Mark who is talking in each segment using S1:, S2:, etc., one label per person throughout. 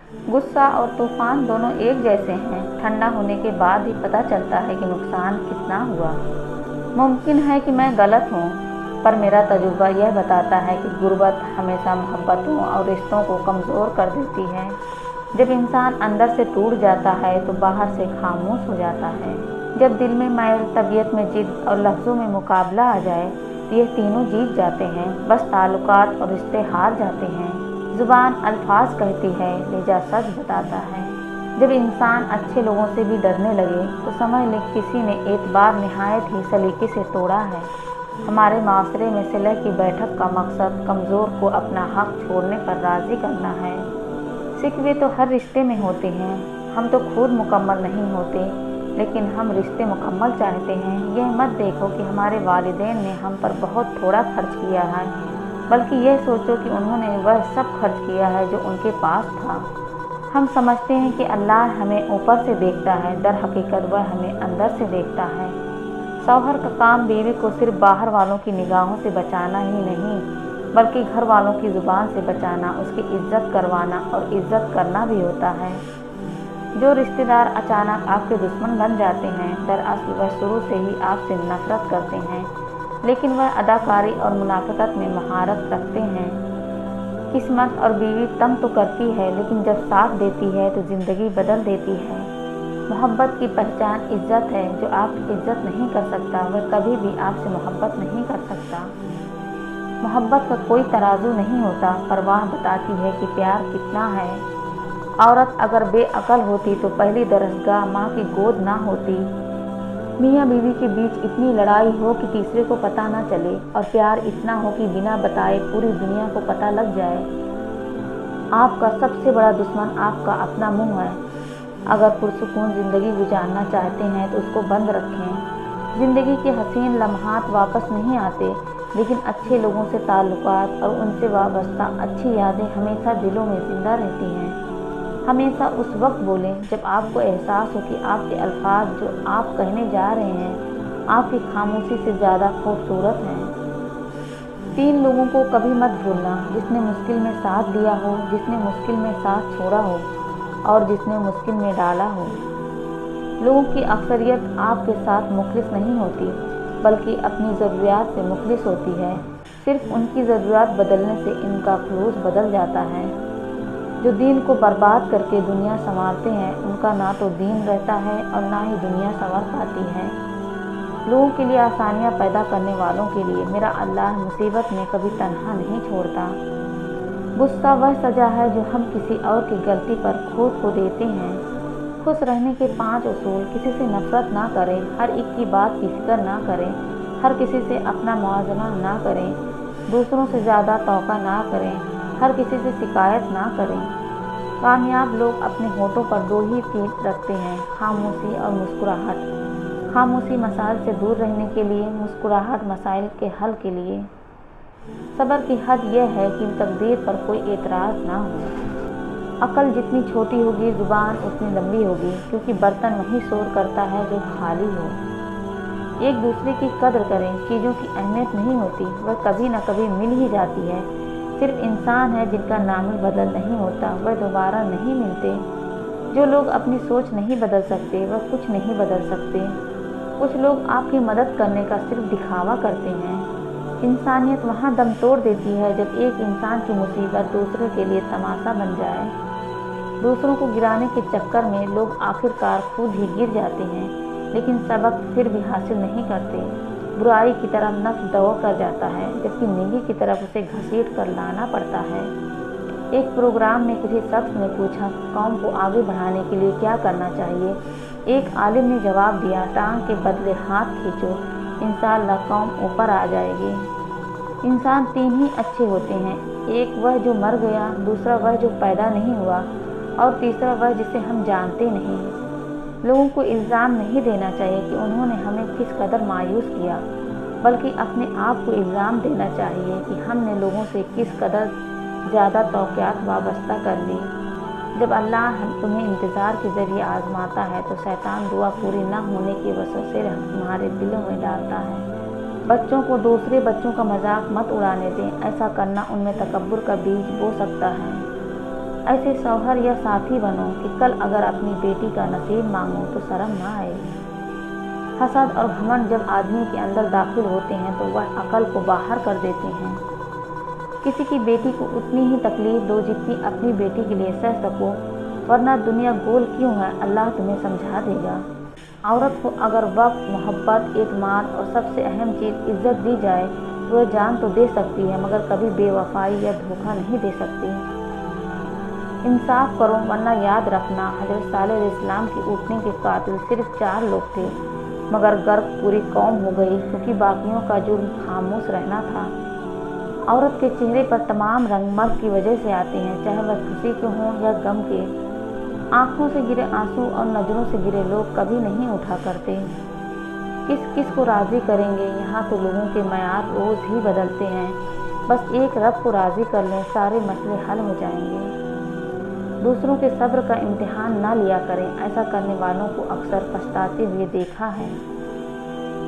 S1: गुस्सा और तूफान दोनों एक जैसे हैं। ठंडा होने के बाद ही पता चलता है कि नुकसान कितना हुआ। मुमकिन है कि मैं गलत हूँ, पर मेरा तजुर्बा यह बताता है कि गुर्बत हमेशा मोहब्बतों और रिश्तों को कमज़ोर कर देती है। जब इंसान अंदर से टूट जाता है तो बाहर से खामोश हो जाता है। जब दिल में मैल, तबीयत में जिद और लफ्ज़ों में मुकाबला आ जाए तो ये तीनों जीत जाते हैं। बस ताल्लुकात और रिश्ते हार जाते हैं। ज़ुबान अल्फाज कहती है, लेजा सच बताता है। जब इंसान अच्छे लोगों से भी डरने लगे तो समझ लें किसी ने एतबार निहायत ही सलीके से तोड़ा है। हमारे माशरे में सुलह की बैठक का मकसद कमज़ोर को अपना हक छोड़ने पर राज़ी करना है। शिकवे तो हर रिश्ते में होते हैं। हम तो खुद मुकम्मल नहीं होते, लेकिन हम रिश्ते मुकम्मल चाहते हैं। यह मत देखो कि हमारे वालिदैन ने हम पर बहुत थोड़ा खर्च किया है, बल्कि यह सोचो कि उन्होंने वह सब खर्च किया है जो उनके पास था। हम समझते हैं कि अल्लाह हमें ऊपर से देखता है, दर हकीकत वह हमें अंदर से देखता है। शौहर का काम बीवी को सिर्फ बाहर वालों की निगाहों से बचाना ही नहीं, बल्कि घर वालों की ज़ुबान से बचाना, उसकी इज्जत करवाना और इज्जत करना भी होता है। जो रिश्तेदार अचानक आपके दुश्मन बन जाते हैं, दरअसल वह शुरू से ही आपसे नफरत करते हैं, लेकिन वह अदाकारी और मुनाफिकत में महारत रखते हैं। किस्मत और बीवी तंग तो करती है, लेकिन जब साथ देती है तो ज़िंदगी बदल देती है। मोहब्बत की पहचान इज्जत है। जो आपकी इज्जत नहीं कर सकता वह कभी भी आपसे मोहब्बत नहीं कर सकता। मोहब्बत का कोई तराजू नहीं होता। परवाह बताती है कि प्यार कितना है। औरत अगर बेअकल होती तो पहली दरसगाह माँ की गोद ना होती। मियाँ बीवी के बीच इतनी लड़ाई हो कि तीसरे को पता ना चले, और प्यार इतना हो कि बिना बताए पूरी दुनिया को पता लग जाए। आपका सबसे बड़ा दुश्मन आपका अपना मुंह है। अगर पुरसुकून ज़िंदगी गुजारना चाहते हैं तो उसको बंद रखें। ज़िंदगी के हसीन लम्हात वापस नहीं आते, लेकिन अच्छे लोगों से ताल्लुकात और उनसे वाबस्ता अच्छी यादें हमेशा दिलों में ज़िंदा रहती हैं। हमेशा उस वक्त बोलें जब आपको एहसास हो कि आपके अल्फाज जो आप कहने जा रहे हैं आपकी खामोशी से ज़्यादा खूबसूरत हैं। 3 लोगों को कभी मत भूलना, जिसने मुश्किल में साथ दिया हो, जिसने मुश्किल में साथ छोड़ा हो और जिसने मुश्किल में डाला हो। लोगों की अक्सरियत आपके साथ मुखलिस नहीं होती, बल्कि अपनी ज़रूरियात से मुखलिस होती है। सिर्फ उनकी ज़रूरियात बदलने से इनका खुलूस बदल जाता है। जो दीन को बर्बाद करके दुनिया संवारते हैं, उनका ना तो दीन रहता है और ना ही दुनिया संवर पाती है। लोगों के लिए आसानियाँ पैदा करने वालों के लिए मेरा अल्लाह मुसीबत में कभी तन्हा नहीं छोड़ता। गुस्सा वह सज़ा है जो हम किसी और की गलती पर खुद को देते हैं। खुश रहने के 5 उसूल: किसी से नफरत ना करें, हर एक की बात की फिक्र ना करें, हर किसी से अपना मुआवजा ना करें, दूसरों से ज़्यादा तौक़ा ना करें, हर किसी से शिकायत ना करें। कामयाब लोग अपने होठों पर 2 ही चीज़ रखते हैं, खामोशी और मुस्कुराहट। खामोशी मसाइल से दूर रहने के लिए, मुस्कुराहट मसाइल के हल के लिए। सब्र की हद यह है कि तकदीर पर कोई एतराज़ ना हो। अकल जितनी छोटी होगी ज़ुबान उतनी लंबी होगी, क्योंकि बर्तन वही शोर करता है जो खाली हो। एक दूसरे की कद्र करें। चीज़ों की अहमियत नहीं होती, वह कभी न कभी मिल ही जाती है। सिर्फ इंसान है जिनका नाम बदल नहीं होता, वह दोबारा नहीं मिलते। जो लोग अपनी सोच नहीं बदल सकते वह कुछ नहीं बदल सकते। कुछ लोग आपकी मदद करने का सिर्फ दिखावा करते हैं। इंसानियत वहाँ दम तोड़ देती है जब एक इंसान की मुसीबत दूसरे के लिए तमाशा बन जाए। दूसरों को गिराने के चक्कर में लोग आखिरकार खुद ही गिर जाते हैं, लेकिन सबक फिर भी हासिल नहीं करते। बुराई की तरफ नफ्स दौड़ कर जाता है, जबकि नेकी की तरफ उसे घसीट कर लाना पड़ता है। एक प्रोग्राम में किसी शख्स ने पूछा, कौम को आगे बढ़ाने के लिए क्या करना चाहिए। एक आलिम ने जवाब दिया, टांग के बदले हाथ खींचो, इंशाअल्लाह कौम ऊपर आ जाएगी। इंसान 3 ही अच्छे होते हैं, एक वह जो मर गया, दूसरा वह जो पैदा नहीं हुआ और तीसरा वह जिसे हम जानते नहीं। लोगों को इल्ज़ाम नहीं देना चाहिए कि उन्होंने हमें किस कदर मायूस किया, बल्कि अपने आप को इल्ज़ाम देना चाहिए कि हमने लोगों से किस कदर ज़्यादा तौक़ियात वाबस्ता कर ली। जब अल्लाह तुम्हें इंतज़ार के ज़रिए आज़माता है तो शैतान दुआ पूरी न होने के वसवसे तुम्हारे दिलों में डालता है। बच्चों को दूसरे बच्चों का मजाक मत उड़ाने दें, ऐसा करना उनमें तकब्बुर का बीज बो सकता है। ऐसे शौहर या साथी बनो कि कल अगर अपनी बेटी का नसीब मांगो तो शर्म ना आए। हसद और घमंड जब आदमी के अंदर दाखिल होते हैं तो वह अकल को बाहर कर देते हैं। किसी की बेटी को उतनी ही तकलीफ दो जितनी अपनी बेटी के लिए सह सको, वरना दुनिया गोल क्यों है अल्लाह तुम्हें समझा देगा। औरत को अगर वक्त, मोहब्बत, एतमाद और सबसे अहम चीज़ इज्जत दी जाए तो वह जान तो दे सकती है मगर कभी बेवफाई या धोखा नहीं दे सकती। इंसाफ करो, वरना याद रखना हज़रत सालेह अलैहिस्सलाम के उठने के कातिल सिर्फ 4 लोग थे, मगर गर्क पूरी कौम हो गई क्योंकि बाकियों का जुर्म खामोश रहना था। औरत के चेहरे पर तमाम रंग मर्द की वजह से आते हैं, चाहे वह खुशी के हों या गम के। आँखों से गिरे आंसू और नज़रों से गिरे लोग कभी नहीं उठा करते। किस किस को राज़ी करेंगे, यहाँ तो लोगों के मयार रोज़ ही बदलते हैं। बस एक रब को राज़ी कर लें, सारे मसले हल हो जाएंगे। दूसरों के सब्र का इम्तिहान ना लिया करें, ऐसा करने वालों को अक्सर पछताते हुए देखा है।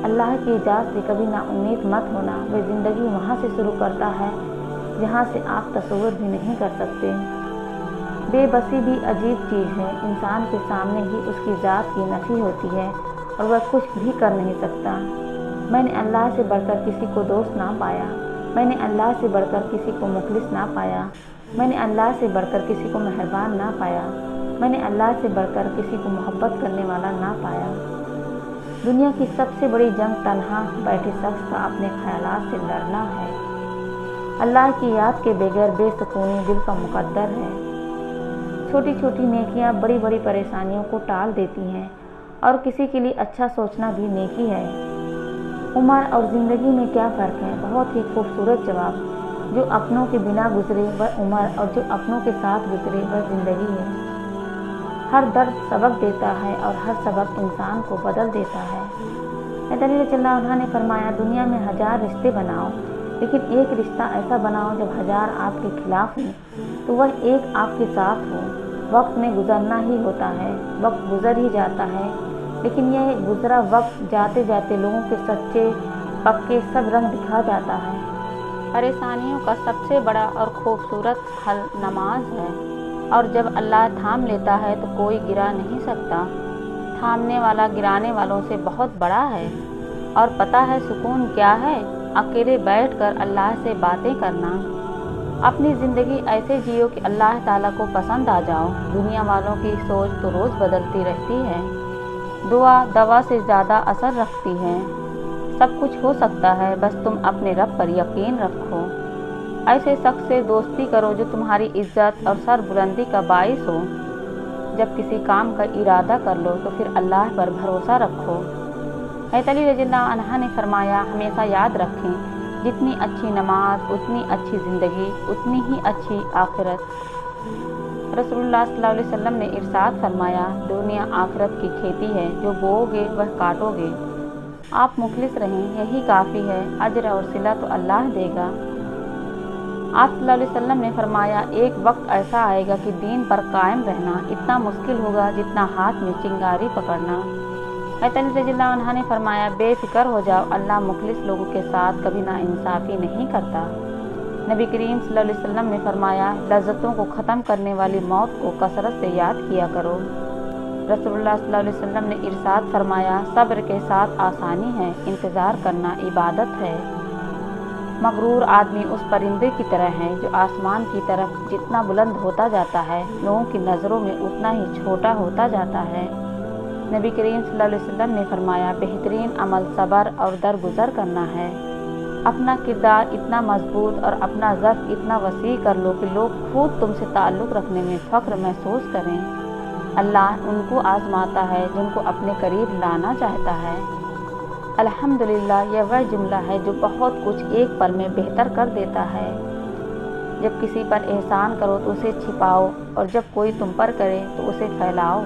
S1: अल्लाह की इजाज़त से कभी नाउम्मीद मत होना, वह ज़िंदगी वहाँ से शुरू करता है जहाँ से आप तसव्वुर भी नहीं कर सकते। बेबसी भी अजीब चीज़ है, इंसान के सामने ही उसकी ज़ात की नफ़ी होती है और वह कुछ भी कर नहीं सकता। मैंने अल्लाह से बढ़कर किसी को दोस्त ना पाया, मैंने अल्लाह से बढ़कर किसी को मुखलिस ना पाया, मैंने अल्लाह से बढ़कर किसी को मेहरबान ना पाया, मैंने अल्लाह से बढ़कर किसी को मोहब्बत करने वाला ना पाया। दुनिया की सबसे बड़ी जंग तन्हा बैठे शख्स का अपने ख्यालात से लड़ना है। अल्लाह की याद के बगैर बेसुकूनी दिल का मुकद्दर है। छोटी छोटी नेकियां बड़ी बड़ी परेशानियों को टाल देती हैं और किसी के लिए अच्छा सोचना भी नेकी है। उम्र और ज़िंदगी में क्या फ़र्क है? बहुत ही खूबसूरत जवाब। जो अपनों के बिना गुजरे वह उम्र और जो अपनों के साथ गुजरे वह ज़िंदगी है। हर दर्द सबक देता है और हर सबक इंसान को बदल देता है। अली रज़ियल्लाहु अन्हु ने फरमाया, दुनिया में 1000 रिश्ते बनाओ, लेकिन एक रिश्ता ऐसा बनाओ जब 1000 आपके खिलाफ हों तो वह एक आपके साथ हो। वक्त में गुजरना ही होता है, वक्त गुजर ही जाता है, लेकिन यह गुजरा वक्त जाते जाते लोगों के सच्चे पक्के सब रंग दिखा जाता है। परेशानियों का सबसे बड़ा और खूबसूरत हल नमाज है, और जब अल्लाह थाम लेता है तो कोई गिरा नहीं सकता। थामने वाला गिराने वालों से बहुत बड़ा है। और पता है सुकून क्या है? अकेले बैठकर अल्लाह से बातें करना। अपनी ज़िंदगी ऐसे जियो कि अल्लाह ताला को पसंद आ जाओ। दुनिया वालों की सोच तो रोज़ बदलती रहती है। दुआ दवा से ज़्यादा असर रखती है। सब कुछ हो सकता है, बस तुम अपने रब पर यकीन रखो। ऐसे शख्स से दोस्ती करो जो तुम्हारी इज्जत और सरबुलंदी का बाइस हो। जब किसी काम का इरादा कर लो तो फिर अल्लाह पर भरोसा रखो। अली रज़ियल्लाहु अन्हा ने फरमाया, हमेशा याद रखें, जितनी अच्छी नमाज उतनी अच्छी ज़िंदगी उतनी ही अच्छी आखिरत। रसूलुल्लाह सल्लल्लाहु अलैहि वसल्लम ने इरशाद फरमाया, दुनिया आखिरत की खेती है, जो बोओगे वह काटोगे। आप मुखलिस रहें, यही काफ़ी है, अजर और सिला तो अल्लाह देगा। आप सल्लल्लाहु अलैहि वसल्लम ने फरमाया, एक वक्त ऐसा आएगा कि दीन पर कायम रहना इतना मुश्किल होगा जितना हाथ में चिंगारी पकड़ना। अली रज़ियल्लाहु अन्हा ने फरमाया, बेफिक्र हो जाओ, अल्लाह मुखलिस लोगों के साथ कभी नाइंसाफ़ी नहीं करता। नबी करीम सल्लल्लाहु अलैहि वसल्लम ने फरमाया, लज़्ज़तों को ख़त्म करने वाली मौत को कसरत से याद किया करो। रसूलुल्लाह सल्लल्लाहु अलैहि वसल्लम ने इरशाद फरमाया, सब्र के साथ आसानी है, इंतज़ार करना इबादत है। मगरूर आदमी उस परिंदे की तरह है जो आसमान की तरफ जितना बुलंद होता जाता है, लोगों की नज़रों में उतना ही छोटा होता जाता है। नबी करीम सल्लल्लाहु अलैहि वसल्लम ने फरमाया, बेहतरीन अमल सब्र और दरगुजर करना है। अपना किरदार इतना मजबूत और अपना ज़र्फ़ इतना वसी कर लो कि लोग खुद तुमसे ताल्लुक़ रखने में फ़ख्र महसूस करें। अल्लाह उनको आज़माता है जिनको अपने करीब लाना चाहता है। अल्हम्दुलिल्लाह, यह वह जुमला है जो बहुत कुछ एक पल में बेहतर कर देता है। जब किसी पर एहसान करो तो उसे छिपाओ, और जब कोई तुम पर करे तो उसे फैलाओ।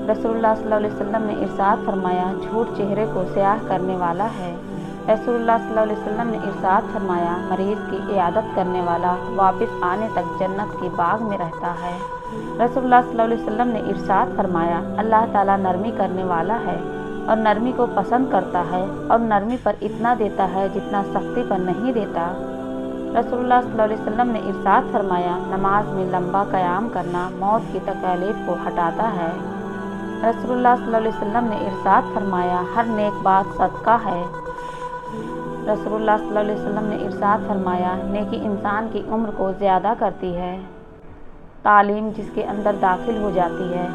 S1: रसूलुल्लाह सल्लल्लाहु अलैहि वसल्लम ने इरशाद फरमाया, झूठ चेहरे को स्याह करने वाला है। रसूलुल्लाह सल्लल्लाहु अलैहि वसल्लम ने इरशाद फरमाया, मरीज़ की इयादत करने वाला वापस आने तक जन्नत की बाग में रहता है। रसूलुल्लाह सल्लल्लाहु अलैहि वसल्लम ने इरशाद फरमाया, अल्लाह ताला नरमी करने वाला है और नरमी को पसंद करता है, और नरमी पर इतना देता है जितना सख्ती पर नहीं देता। रसूलुल्लाह सल्लल्लाहु अलैहि वसल्लम ने इरशाद फरमाया, नमाज में लंबा क़याम करना मौत की तकलीफ़ को हटाता है। रसूलुल्लाह सल्लल्लाहु अलैहि वसल्लम ने इरशाद फरमाया, हर नेक बात सदका है। रसूलुल्लाह सल्लल्लाहु अलैहि वसल्लम ने इरशाद फरमाया, नेकी इंसान की उम्र को ज़्यादा करती है। तालीम जिसके अंदर दाखिल हो जाती है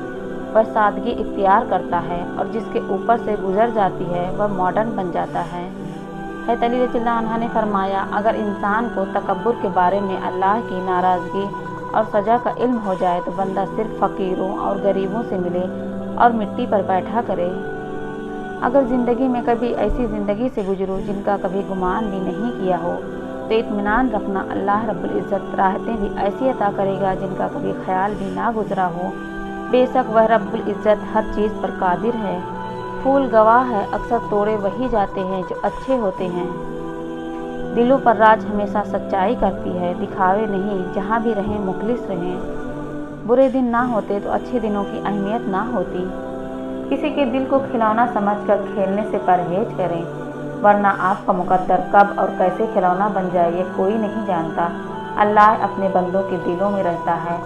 S1: वह सादगी इख्तियार करता है और जिसके ऊपर से गुजर जाती है वह मॉडर्न बन जाता है। हज़रत अली रज़ियल्लाहु अन्हु ने फरमाया, अगर इंसान को तकब्बुर के बारे में अल्लाह की नाराज़गी और सज़ा का इल्म हो जाए तो बंदा सिर्फ फ़कीरों और गरीबों से मिले और मिट्टी पर बैठा करे। अगर ज़िंदगी में कभी ऐसी ज़िंदगी से गुजरो जिनका कभी गुमान भी नहीं किया हो तो इत्मीनान रखना, अल्लाह रब्बुल इज़्ज़त राहतें भी ऐसी अता करेगा जिनका कभी ख्याल भी ना गुजरा हो। बेशक वह रब्बुल इज़्ज़त हर चीज़ पर कादिर है। फूल गवाह है, अक्सर तोड़े वही जाते हैं जो अच्छे होते हैं। दिलों पर राज हमेशा सच्चाई करती है, दिखावे नहीं, जहाँ भी रहें मुखलिस रहें। बुरे दिन ना होते तो अच्छे दिनों की अहमियत ना होती। किसी के दिल को खिलौना समझकर खेलने से परहेज करें, वरना आपका मुकद्दर कब और कैसे खिलौना बन जाए ये कोई नहीं जानता। अल्लाह अपने बंदों के दिलों में रहता है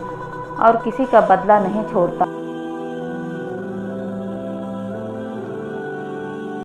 S1: और किसी का बदला नहीं छोड़ता।